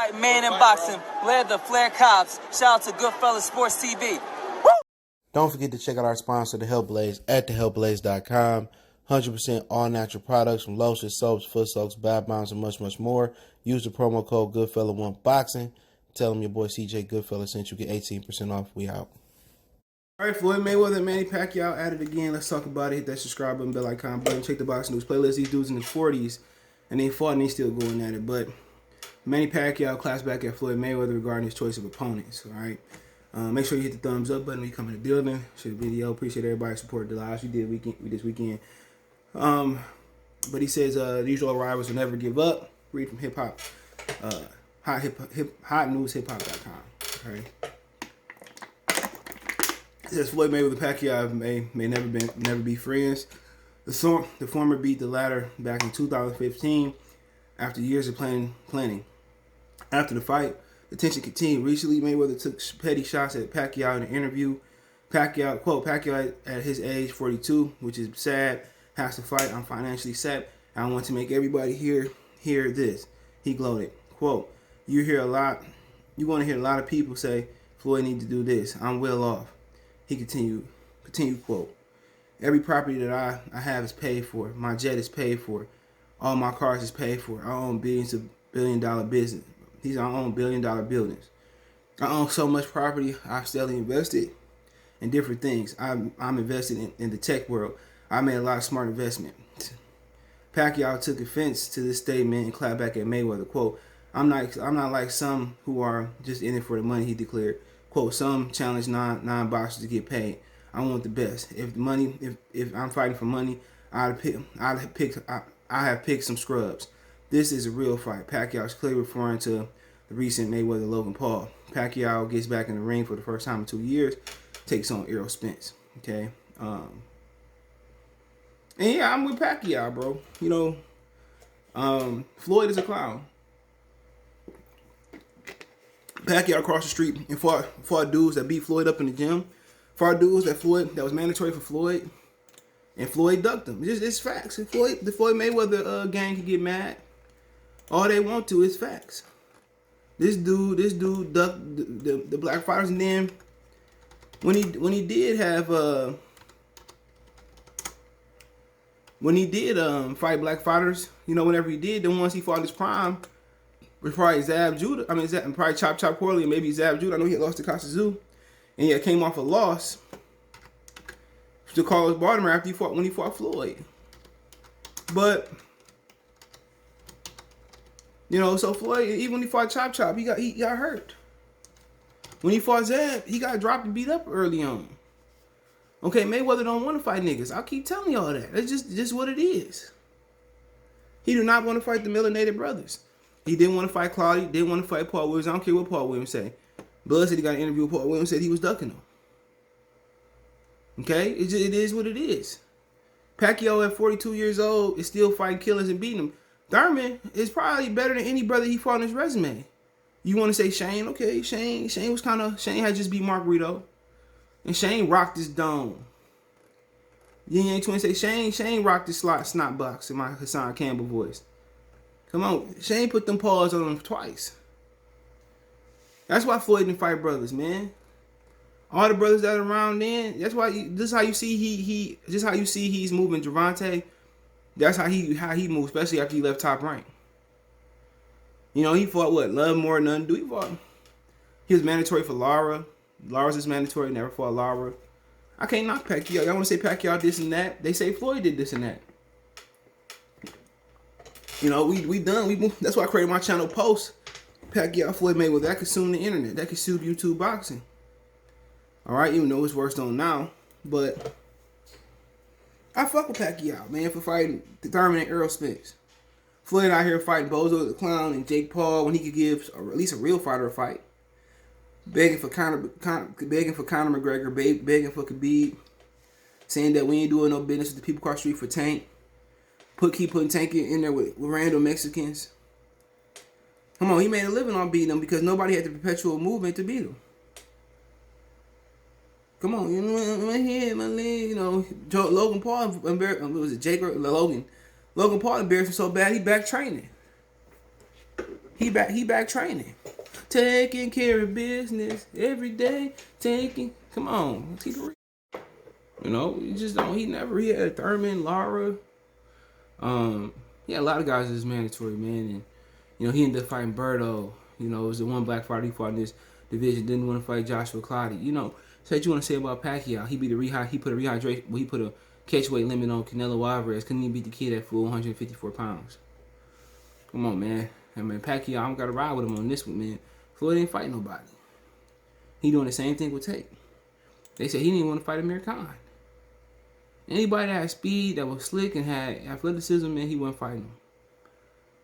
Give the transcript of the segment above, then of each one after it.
Fight man in boxing, led the Flair Cops. Shout out to Goodfellas Sports TV. Woo! Don't forget to check out our sponsor, The Health Blaze, at thehealthblaze.com. 100% all natural products from lotions, soaps, foot soaks, bath bombs, and much, much more. Use the promo code Goodfella1Boxing. Tell them your boy CJ Goodfella sent you. Get 18% off. We out. All right, Floyd Mayweather and Manny Pacquiao at it again. Let's talk about it. Hit that subscribe button, bell icon button. Check the boxing news playlist. These dudes in their 40s, and they fought and they still going at it. But Manny Pacquiao claps back at Floyd Mayweather regarding his choice of opponents. All right. Make sure you hit the thumbs up button when you come in the building. Share the video. Appreciate everybody support the lives we did this weekend. But he says the usual rivals will never give up. Read from hip hop, hotnewshiphop.com. Okay. It says Floyd Mayweather and Pacquiao may never be friends. The former beat the latter back in 2015 after years of planning. After the fight, the tension continued. Recently, Mayweather took petty shots at Pacquiao in an interview. Pacquiao, quote, Pacquiao at his age, 42, which is sad, has to fight. I'm financially set. I want to make everybody hear this. He gloated, quote, you're going to hear a lot of people say, Floyd need to do this. I'm well off. He continued, quote, every property that I have is paid for. My jet is paid for. All my cars is paid for. I own billion-dollar business. These are own billion-dollar buildings. I own so much property. I've steadily invested in different things. I'm invested in the tech world. I made a lot of smart investment. Pacquiao took offense to this statement and clapped back at Mayweather. Quote, I'm not like some who are just in it for the money, he declared. Quote, some challenge non-boxers to get paid. I want the best. If I'm fighting for money, I have picked some scrubs. This is a real fight. Pacquiao is clearly referring to the recent Mayweather-Logan Paul. Pacquiao gets back in the ring for the first time in 2 years, takes on Errol Spence. Okay. And yeah, I'm with Pacquiao, bro. You know, Floyd is a clown. Pacquiao crossed the street and fought dudes that beat Floyd up in the gym. Fought dudes that was mandatory for Floyd. And Floyd ducked him. It's facts. The Floyd Mayweather gang can get mad. All they want to is facts. This dude ducked the black fighters, and then when he did fight black fighters, you know, whenever he did, then once he fought his prime, was probably Zab Judah. I mean, probably Chop Corley and maybe Zab Judah. I know he had lost to Costa Zoo, and he came off a loss to Carlos Baltimore when he fought Floyd. But you know, so Floyd, even when he fought Chop, he got hurt. When he fought Zab, he got dropped and beat up early on. Okay, Mayweather don't want to fight niggas. I'll keep telling y'all that. That's just what it is. He do not want to fight the melanated brothers. He didn't want to fight Claudia. Didn't want to fight Paul Williams. I don't care what Paul Williams say. Bud said he got an interview with Paul Williams, said he was ducking him. Okay? It is what it is. Pacquiao at 42 years old is still fighting killers and beating them. Thurman is probably better than any brother he fought on his resume. You want to say Shane? Okay, Shane had just beat Mark Rito. And Shane rocked his dome. You ain't trying to say Shane rocked his snot box in my Hassan Campbell voice. Come on, Shane put them paws on him twice. That's why Floyd didn't fight brothers, man. All the brothers that are around then, that's why this is how you see he's moving Gervonta. That's how he moved, especially after he left Top Rank. You know, he fought what? Love more than undo. He was mandatory for Lara. Lara's is mandatory, never fought Lara. I can't knock Pacquiao. Y'all want to say Pacquiao this and that? They say Floyd did this and that. You know, we done. That's why I created my channel post. Pacquiao, Floyd Mayweather. That consume the internet. That consume YouTube boxing. All right, even though it's worse on now, but I fuck with Pacquiao, man, for fighting Thurman and Errol Spence. Floyd out here fighting Bozo the Clown and Jake Paul when he could give at least a real fighter a fight. Begging for Conor McGregor, begging for Khabib, saying that we ain't doing no business with the people across the street for Tank. Keep putting Tank in there with random Mexicans. Come on, he made a living on beating them because nobody had the perpetual movement to beat him. Come on, you know, my head, my leg, you know, Logan Paul, was it Jake or Logan? Logan Paul embarrassed him so bad he back training. He back training. Taking care of business every day. Come on. Keep it real. You know, you just don't. He had Thurman, Lara. He had a lot of guys as mandatory, man. And, you know, he ended up fighting Berto. You know, it was the one black fighter he fought in this division. Didn't want to fight Joshua Clottey. You know, say what you want to say about Pacquiao. He put a catch weight limit on Canelo Alvarez. Couldn't even beat the kid at full 154 pounds. Come on, man. I mean, Pacquiao, I don't got to ride with him on this one, man. Floyd ain't fighting nobody. He doing the same thing with Tate. They said he didn't want to fight Amir Khan. Anybody that had speed, that was slick, and had athleticism, man, he wasn't fighting him.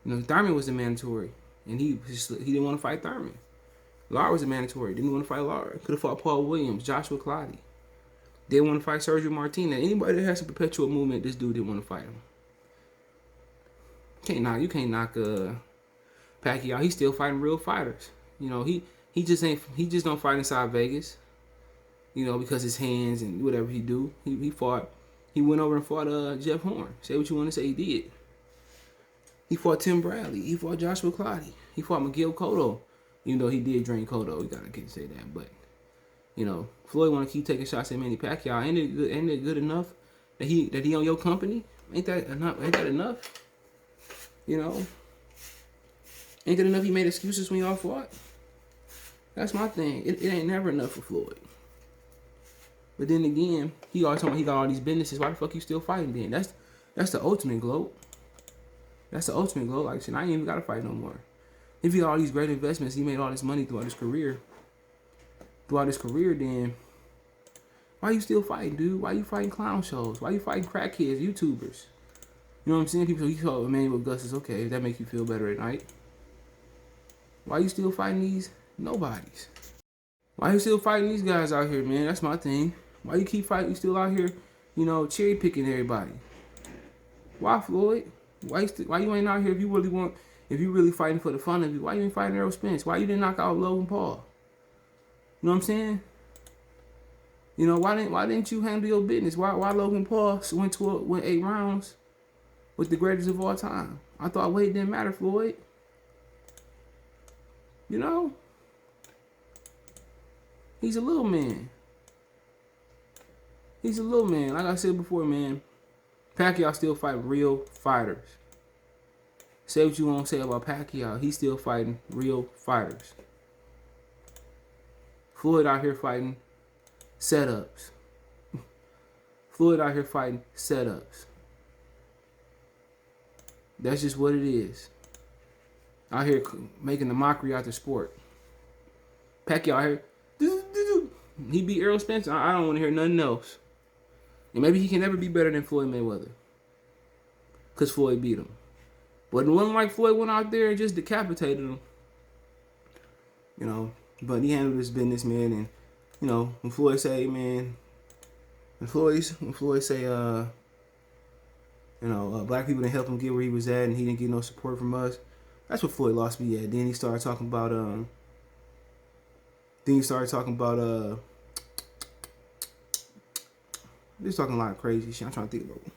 You know, Thurman was the mandatory, and he didn't want to fight Thurman. Lara was a mandatory, didn't want to fight Lara. Could have fought Paul Williams, Joshua Clottey. Didn't want to fight Sergio Martinez. Anybody that has a perpetual movement, this dude didn't want to fight him. You can't knock Pacquiao. He's still fighting real fighters. You know, he just don't fight inside Vegas. You know, because his hands and whatever he do. He went over and fought Jeff Horn. Say what you want to say, he did. He fought Tim Bradley. He fought Joshua Clottey. He fought Miguel Cotto. Even though he did drain Cotto, you can't say that. But, you know, Floyd want to keep taking shots at Manny Pacquiao. Ain't it good enough that he on your company? Ain't that enough? You know? Ain't that enough he made excuses when y'all fought? That's my thing. It ain't never enough for Floyd. But then again, he always talking about he got all these businesses. Why the fuck you still fighting then? That's the ultimate gloat. That's the ultimate gloat. Like, shit, I ain't even got to fight no more. If he got all these great investments, he made all this money throughout his career. Then why you still fighting, dude? Why you fighting clown shows? Why you fighting crackheads, YouTubers? You know what I'm saying? People, you call Emmanuel Gus is okay. If that makes you feel better at night. Why you still fighting these nobodies? Why you still fighting these guys out here, man? That's my thing. Why you keep fighting? You still out here, you know, cherry picking everybody? Why, Floyd? Why you ain't out here if you really fighting for the fun of it? Why you ain't fighting Errol Spence? Why you didn't knock out Logan Paul? You know what I'm saying? You know, why didn't you handle your business? Why Logan Paul went 8 rounds with the greatest of all time? I thought weight didn't matter, Floyd. You know? He's a little man. Like I said before, man, Pacquiao still fight real fighters. Say what you want to say about Pacquiao. He's still fighting real fighters. Floyd out here fighting setups. That's just what it is. Out here making the mockery out the sport. Pacquiao out here. He beat Errol Spence. I don't want to hear nothing else. And maybe he can never be better than Floyd Mayweather. Because Floyd beat him. But it wasn't like Floyd went out there and just decapitated him. You know. But he handled his business, man. And, you know, when Floyd say, man. When Floyd say, you know, black people didn't help him get where he was at. And he didn't get no support from us. That's what Floyd lost me at. Then he started talking about, He's talking a lot of crazy shit. I'm trying to think about it.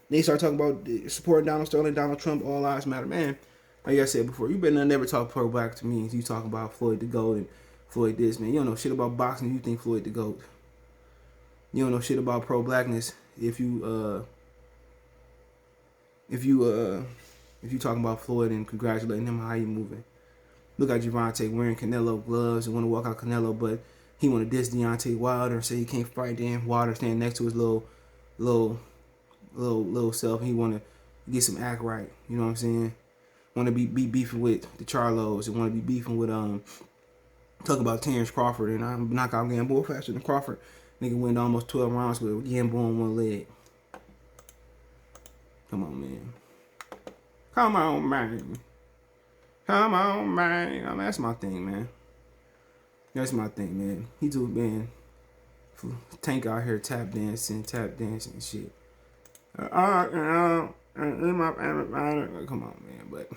Then he started talking about supporting Donald Sterling, Donald Trump, all lives matter. Man, like I said before, you better never talk pro-black to me. You talking about Floyd the GOAT and Floyd this, man. You don't know shit about boxing. You think Floyd the GOAT. You don't know shit about pro-blackness if you talking about Floyd and congratulating him on how he moving. Look at Gervonta wearing Canelo gloves and want to walk out Canelo, but he want to diss Deontay Wilder and say he can't fight Dan Wilder standing next to his little self. And he want to get some act right. You know what I'm saying? Want to be beefing with the Charlos and want to be beefing with talk about Terrence Crawford and I'm knock out Gamboa faster than Crawford. Nigga went almost 12 rounds with Gamboa on one leg. Come on, man. Come on, man. I mean, that's my thing, man. He do, man. Tank out here tap dancing and shit. Come on, man. But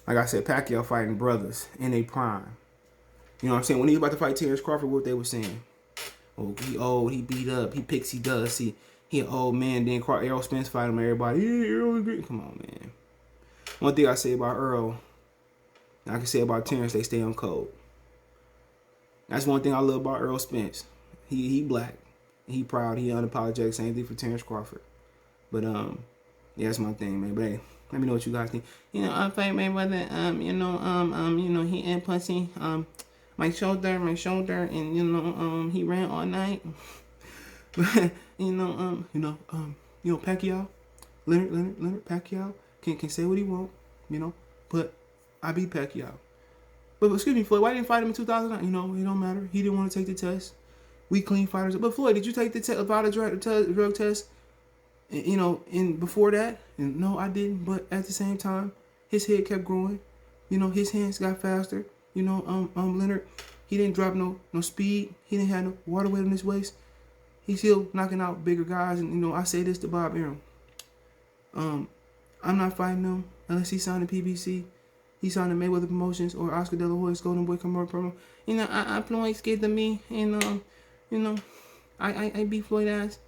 like I said, Pacquiao fighting brothers in a prime. You know what I'm saying? When he was about to fight Terrence Crawford, what they were saying? Oh, he old, he beat up, he pixie dust, he an old man. Then Errol Spence fight him. Everybody, yeah, Earl. Come on, man. One thing I say about Earl, And I can say about Terrence, they stay on code. That's one thing I love about Earl Spence. He black. He proud. He unapologetic. Same thing for Terrence Crawford. But yeah, that's my thing, man. But hey, let me know what you guys think. You know, Floyd Mayweather, he ate pussy, my shoulder, and he ran all night. Pacquiao, Leonard Pacquiao can say what he want, but I beat Pacquiao. But excuse me, Floyd, why didn't you fight him in 2009? It don't matter. He didn't want to take the test. We clean fighters. But Floyd, did you take the drug test? And before that, and no, I didn't. But at the same time, his head kept growing. His hands got faster. Leonard, he didn't drop no speed. He didn't have no water weight on his waist. He's still knocking out bigger guys. And I say this to Bob Arum. I'm not fighting him unless he signed a PBC. He signed a Mayweather Promotions or Oscar De La Hoya's Golden Boy promo. I Floyd scared of me, and I beat Floyd ass.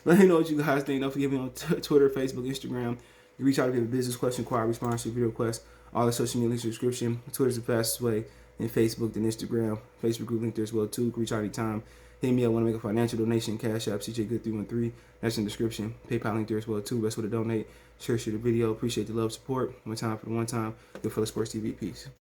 Let me know what you guys think. Don't forget me on Twitter, Facebook, Instagram. You reach out if you have a business question, inquiry, response to video request. All the social media links in the description. Twitter's the fastest way. And Facebook, then Instagram. Facebook group link there as well too. You can reach out anytime. Hit me up. Want to make a financial donation? Cash App, CJ Good 313. That's in the description. PayPal link there as well too. Best way to donate. Share the video. Appreciate the love, support. One time for the one time. Good for the Sports TV. Peace.